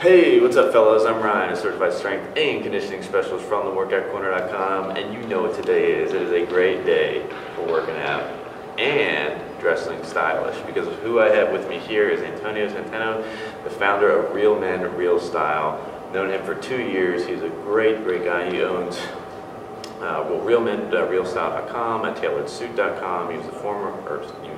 Hey, what's up fellas? I'm Ryan, a certified strength and conditioning specialist from theworkoutcorner.com, and you know what today is. It is a great day for working out and dressing stylish, because of who I have with me here is Antonio Centeno, the founder of Real Men, Real Style. Known him for 2 years. He's a great guy. He owns realmen.realstyle.com and tailoredsuit.com. He was a former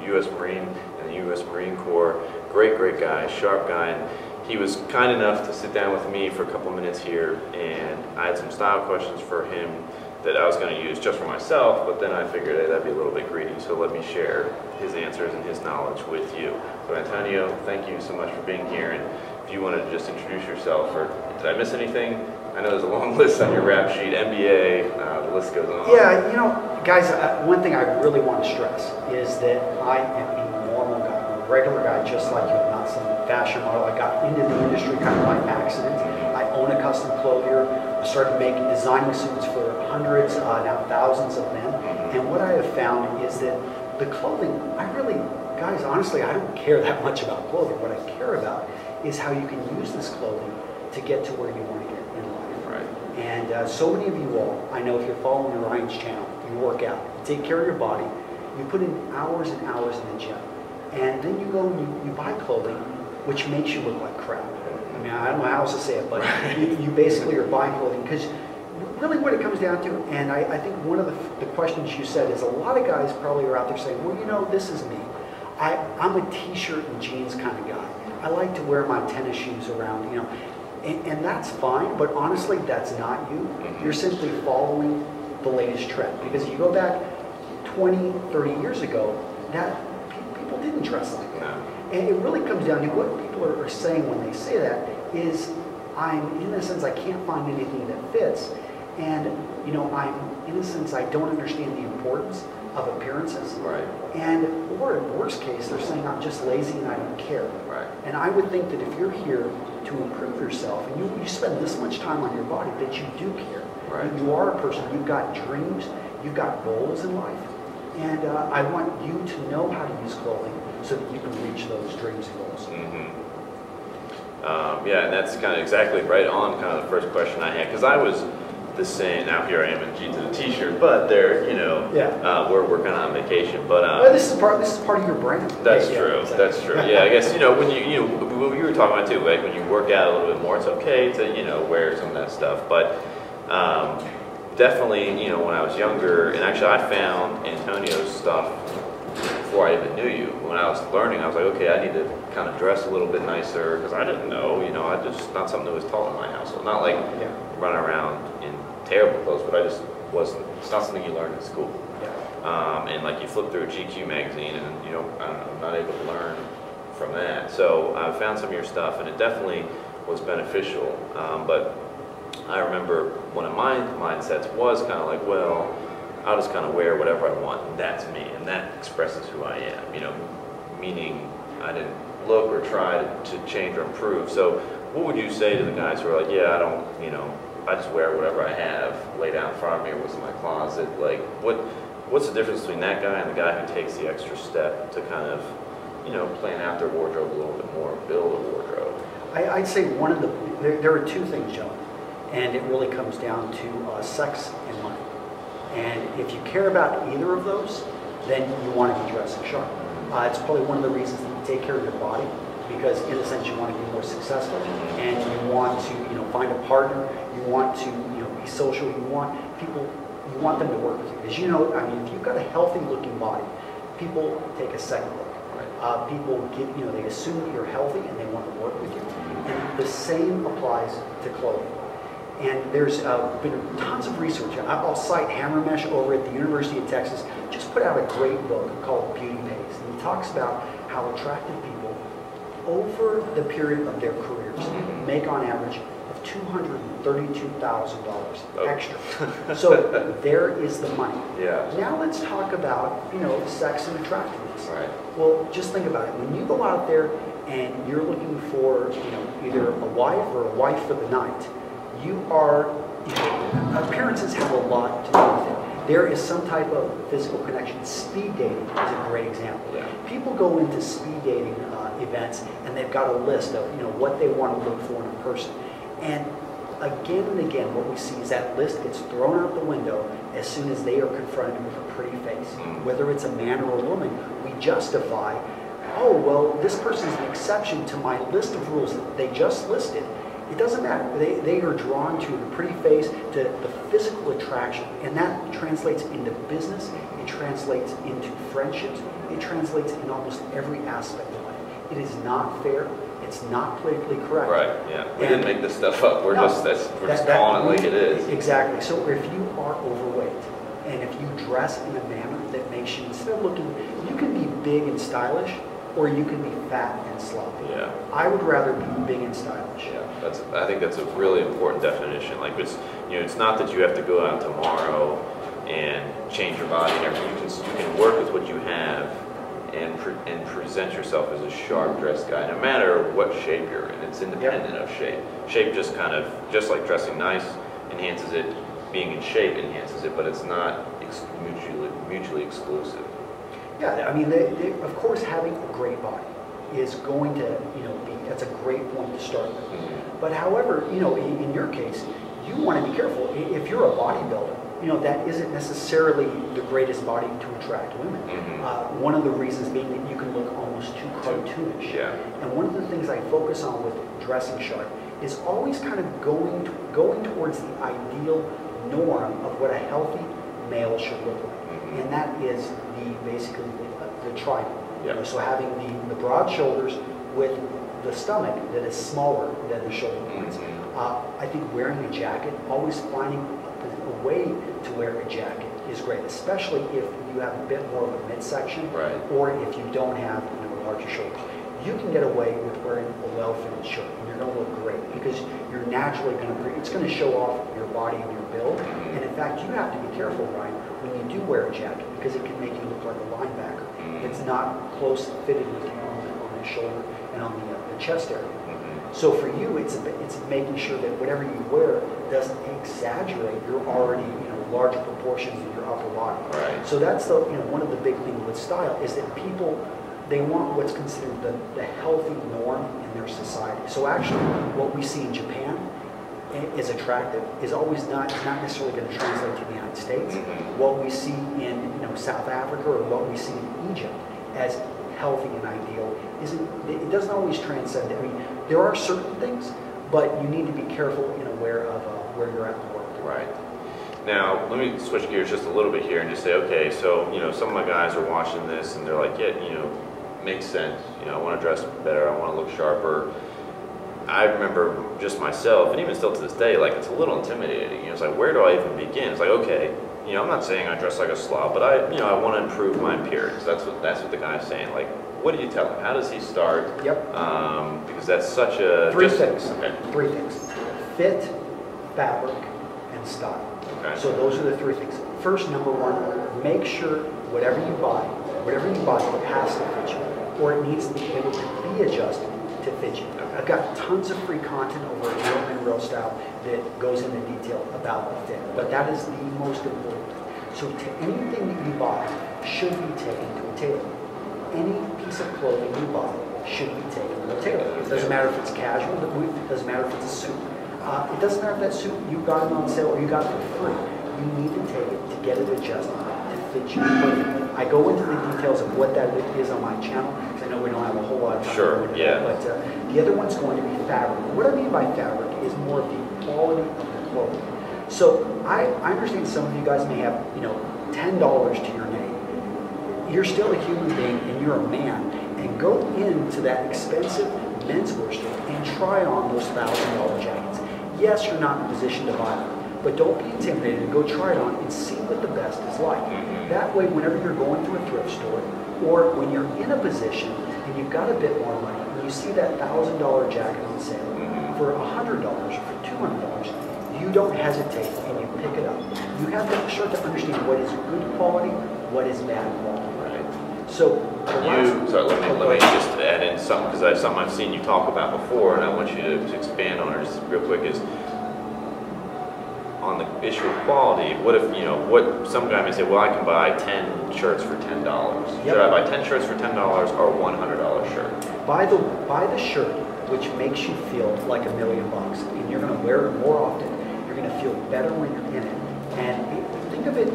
U.S. Marine in the U.S. Marine Corps. Great guy, sharp guy. And he was kind enough to sit down with me for a couple minutes here, and I had some style questions for him that I was going to use just for myself, but then I figured hey, that'd be a little bit greedy, so let me share his answers and his knowledge with you. So Antonio, thank you so much for being here, and if you wanted to just introduce yourself, or did I miss anything? I know there's a long list on your rap sheet, MBA, the list goes on. Yeah, you know, guys, one thing I really want to stress is that I am a normal guy, a regular guy just like you, not some fashion model. I got into the industry kind of by accident. I own a custom clothier. I started designing suits for hundreds, now thousands of men. And what I have found is that the clothing, guys, honestly, I don't care that much about clothing. What I care about is how you can use this clothing to get to where you want to get in life. Right. And so many of you all, I know if you're following Ryan's channel, you work out, you take care of your body, you put in hours and hours in the gym, and then you go and you buy clothing which makes you look like crap. I mean, I don't know how else to say it, but you basically are buying clothing because really what it comes down to, and I think one of the questions you said is a lot of guys probably are out there saying, well, you know, this is me. I'm a t-shirt and jeans kind of guy. I like to wear my tennis shoes around, you know, and that's fine, but honestly, that's not you. You're simply following the latest trend, because you go back 20, 30 years ago, that people didn't dress like that. And it really comes down to what people are saying when they say that is, in a sense, I can't find anything that fits. And, you know, in a sense, I don't understand the importance of appearances. Right. And, or in worst case, they're saying I'm just lazy and I don't care. Right. And I would think that if you're here to improve yourself and you spend this much time on your body, that you do care. Right. You are a person, you've got dreams, you've got goals in life. And I want you to know how to use clothing so that you can reach those dreams and goals. Yeah, and that's kind of exactly right on kind of the first question I had, because I was the same. Now here I am in jeans and a t-shirt, but they're, you know, we're kind of on vacation. But well, this is part of your brand. That's true. Exactly. That's true. Yeah, I guess, you know, when you what you were talking about too, like when you work out a little bit more, it's okay to, you know, wear some of that stuff. But definitely, you know, when I was younger, and actually I found Antonio's stuff before I even knew you. When I was learning, I was like, okay, I need to kind of dress a little bit nicer, because I didn't know, you know, not something that was taught in my household. Not like running around in terrible clothes, but it's not something you learn in school. And like you flip through a GQ magazine and, you know, I'm not able to learn from that. So I found some of your stuff and it definitely was beneficial. But I remember one of my mindsets was kind of like, well, I'll just kind of wear whatever I want, and that's me, and that expresses who I am, you know, meaning I didn't look or try to change or improve. So what would you say to the guys who are like, yeah, I don't, you know, I just wear whatever I have laid out in front of me or what's in my closet? Like, what's the difference between that guy and the guy who takes the extra step to kind of, you know, plan out their wardrobe a little bit more, build a wardrobe? I'd say there are two things, John, and it really comes down to sex and money. And if you care about either of those, then you want to be dressing sharp. It's probably one of the reasons that you take care of your body, because in a sense you want to be more successful, and you want to, you know, find a partner. You want to, you know, be social. You want people. You want them to work with you, because you know, I mean, if you've got a healthy-looking body, people take a second look. People they assume that you're healthy and they want to work with you. And the same applies to clothing. And there's been tons of research. I'll cite Hammermesh over at the University of Texas, just put out a great book called Beauty Pays. And he talks about how attractive people over the period of their careers make on average of $232,000 extra. So there is the money. Yeah. Now let's talk about, you know, sex and attractiveness. Right. Well, just think about it. When you go out there and you're looking for, you know, either a wife or a wife for the night, appearances have a lot to do with it. There is some type of physical connection. Speed dating is a great example. Yeah. People go into speed dating events, and they've got a list of what they want to look for in a person. And again and again, what we see is that list gets thrown out the window as soon as they are confronted with a pretty face. Whether it's a man or a woman, we justify, oh, well, this person is an exception to my list of rules that they just listed. It doesn't matter. They are drawn to the pretty face, to the physical attraction, and that translates into business, it translates into friendships, it translates in almost every aspect of life. It is not fair. It's not politically correct. Right, yeah. We didn't make this stuff up. We're just calling it like it is. Exactly. So if you are overweight, and if you dress in a manner that makes you, instead of looking, you can be big and stylish, or you can be fat and sloppy. Yeah. I would rather be big and stylish. Yeah, I think that's a really important definition. Like it's not that you have to go out tomorrow and change your body and everything. You can work with what you have and present yourself as a sharp dressed guy, no matter what shape you're in. It's independent of shape. Shape just like dressing nice enhances it, being in shape enhances it, but it's not mutually exclusive. Yeah, I mean, of course, having a great body is going to, that's a great point to start with. Mm-hmm. But however, in your case, you want to be careful. If you're a bodybuilder, that isn't necessarily the greatest body to attract women. Mm-hmm. One of the reasons being that you can look almost too cartoonish. Yeah. And one of the things I focus on with dressing sharp is always kind of going towards the ideal norm of what a healthy male should look like. Mm-hmm. And that is basically the triangle. Yep. So having the broad shoulders with the stomach that is smaller than the shoulder points. Mm-hmm. I think wearing a jacket, always finding a way to wear a jacket is great, especially if you have a bit more of a midsection, right, or if you don't have larger shoulders. You can get away with wearing a well-fitted shirt, and you're going to look great because you're naturally it's going to show off your body and your build. Mm-hmm. And in fact, you have to be careful, Ryan, when you do wear a jacket because it can make you look like a linebacker. Mm-hmm. It's not close fitted with you on the shoulder and on the chest area. Mm-hmm. So for you, it's making sure that whatever you wear doesn't exaggerate your already larger proportions of your upper body. Right. So that's one of the big things with style is that people, they want what's considered the healthy norm in their society. So actually, what we see in Japan is attractive is always not necessarily going to translate to the United States. Mm-hmm. What we see in South Africa or what we see in Egypt as healthy and ideal it doesn't always transcend. I mean, there are certain things, but you need to be careful and aware of where you're at in the world. Right. Now, let me switch gears just a little bit here and just say, okay, so, some of my guys are watching this and they're like, yeah, makes sense. I want to dress better. I want to look sharper. I remember just myself, and even still to this day, like, it's a little intimidating. It's like, where do I even begin? It's like, okay, I'm not saying I dress like a slob, but I want to improve my appearance. That's what the guy's saying. Like, what do you tell him? How does he start? Yep. Because that's such a... Three things. Okay. 3 things. Fit, fabric, and style. Okay. So those are the 3 things. First, number 1, make sure whatever you buy, it has to fit you, or it needs to be able to be adjusted to fit you. I've got tons of free content over at Real Men Real Style that goes into detail about the fit, but that is the most important thing. So anything that you buy should be taken to a tailor. Any piece of clothing you buy should be taken to a tailor. It doesn't matter if it's casual, it doesn't matter if it's a suit. It doesn't matter if that suit you got it on sale or you got it for free. You need to take it to get it adjusted to fit you perfectly. I go into the details of what that is on my channel because I know we don't have a whole lot of time. Sure, yeah. But the other one's going to be fabric. What I mean by fabric is more of the quality of the clothing. So I understand some of you guys may have $10 to your name. You're still a human being and you're a man, and go into that expensive menswear store and try on those $1,000 jackets. Yes, you're not in a position to buy them, but don't be intimidated and go try it on and see what the best is like. Mm-hmm. That way, whenever you're going to a thrift store, or when you're in a position and you've got a bit more money, and you see that $1,000 jacket on sale for $100 or for $200, you don't hesitate and you pick it up. You have to start to understand what is good quality, what is bad quality. Right. So, let me just add in something, because that's something I've seen you talk about before, and I want you to expand on it just real quick. Is on the issue of quality, what if, you know, what some guy may say, well, I can buy 10 shirts for $10. Yep. Should I buy 10 shirts for $10 or $100 shirt? Buy the shirt which makes you feel like $1 million, and you're going to wear it more often. You're going to feel better when you're in it. And think of it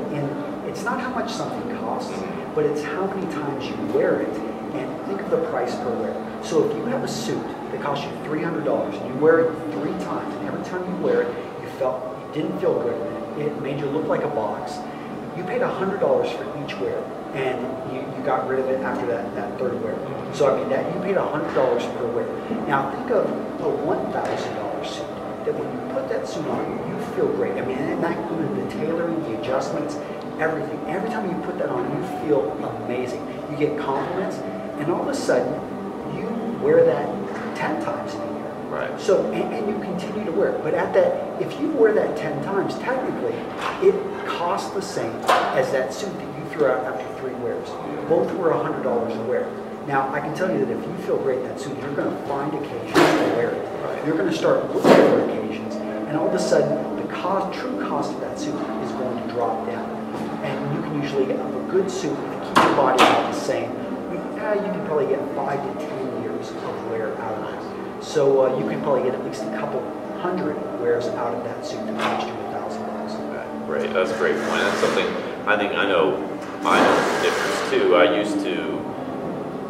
it's not how much something costs, but it's how many times you wear it. And think of the price per wear. So if you have a suit that costs you $300 and you wear it 3 times, and every time you wear it, you didn't feel good. It made you look like a box. You paid $100 for each wear, and you got rid of it after that third wear. So I mean, that you paid $100 per wear. Now think of a $1,000 suit. That when you put that suit on, you feel great. I mean, and that included the tailoring, the adjustments, everything. Every time you put that on, you feel amazing. You get compliments, and all of a sudden, you wear that 10 times in a year. Right. So, and you continue to wear it. But if you wear that 10 times, technically, it costs the same as that suit that you threw out after 3 wears. Both were $100 a wear. Now, I can tell you that if you feel great in that suit, you're going to find occasions to wear it. Right. You're going to start looking for occasions, and all of a sudden, the true cost of that suit is going to drop down. And you can usually get a good suit, if you keep your body about the same, you can probably get 5 to 10 years of wear out of it. So you can probably get at least a couple hundred wears out of that suit that cost you $1,000. Right, that's a great point. That's something I know the difference too. I used to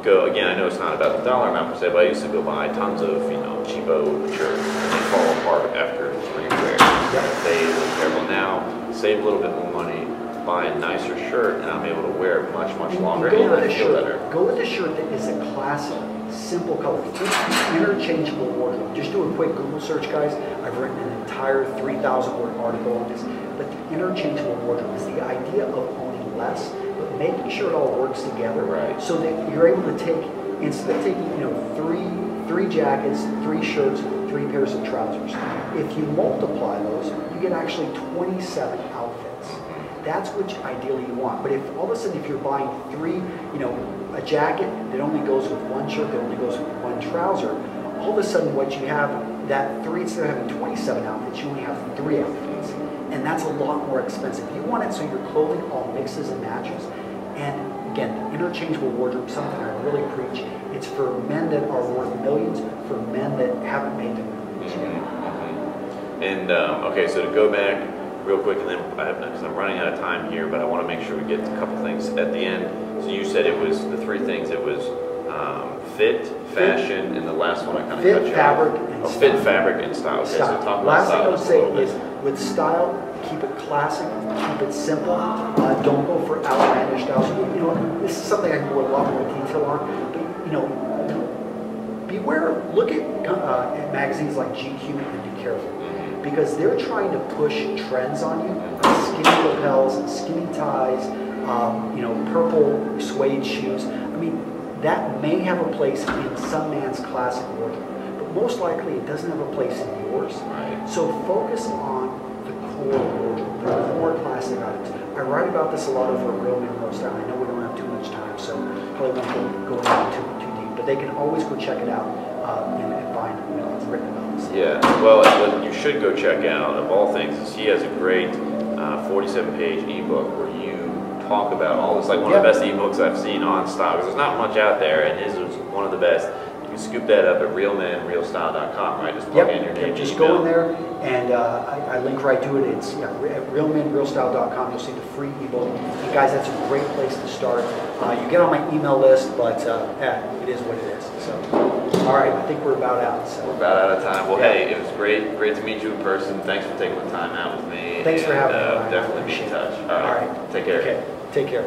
go, again, I know it's not about the dollar amount per se, but I used to go buy tons of, you know, cheapo shirts and they fall apart after 3 wears. They look terrible. Now, save a little bit more money, buy a nicer shirt, and I'm able to wear it much longer, and I feel better. Go with a shirt that is a classic, simple color. Interchangeable wardrobe. Just do a quick Google search, guys. I've written an entire 3,000-word article on this. But the interchangeable wardrobe is the idea of owning less, but making sure it all works together. Right. So that you're able to take, instead of taking, you know, three jackets, 3 shirts, 3 pairs of trousers. If you multiply those, you get actually 27 outfits. That's what ideally you want. But if all of a sudden, if you're buying 3, you know, a jacket that only goes with 1 shirt, that only goes with 1 trouser, all of a sudden what you have, that 3, instead of having 27 outfits, you only have 3 outfits. And that's a lot more expensive. You want it so your clothing all mixes and matches. And again, the interchangeable wardrobe, something I really preach. It's for men that are worth millions, for men that haven't made them millions yet. And okay, so to go back real quick, and then because I'm running out of time here, but I want to make sure we get to a couple things at the end. So you said it was the 3 things. It was fit, fashion, and the last one I kind of cut you fabric, off. and Fit, style. fabric, and style. Okay, Style. so talk about Last thing I style would just a little say bit. is, with style, keep it classic, keep it simple. Don't go for outlandish styles. You know, this is something I can go a lot more detail on. But you know, beware. Look at magazines like GQ and be careful, because they're trying to push trends on you. Skinny lapels, skinny ties, you know, purple suede shoes. I mean, that may have a place in some man's classic wardrobe, but most likely it doesn't have a place in yours. Right. So focus on the core wardrobe, the core classic items. I write about this a lot over at Real Men Real Style. I know we don't have too much time, so probably won't go into too deep, but they can always go check it out and find, you know, it's written about this. Yeah, well, what you should go check out, of all things, is he has a great 47-page ebook where you talk about all this. Like one of the best ebooks I've seen on style, because there's not much out there, and his was one of the best. You can scoop that up at realmenrealstyle.com, right? Just plug in your name. Just email. go in there, and I link right to it. It's at realmenrealstyle.com. You'll see the free ebook. And guys, that's a great place to start. You get on my email list, but it is what it is. So, all right, I think we're about out. So. We're about out of time. Well, hey, it was great to meet you in person. Thanks for taking the time out with me. Thanks for having me. Definitely be in touch. All right. Take care. Okay. Take care.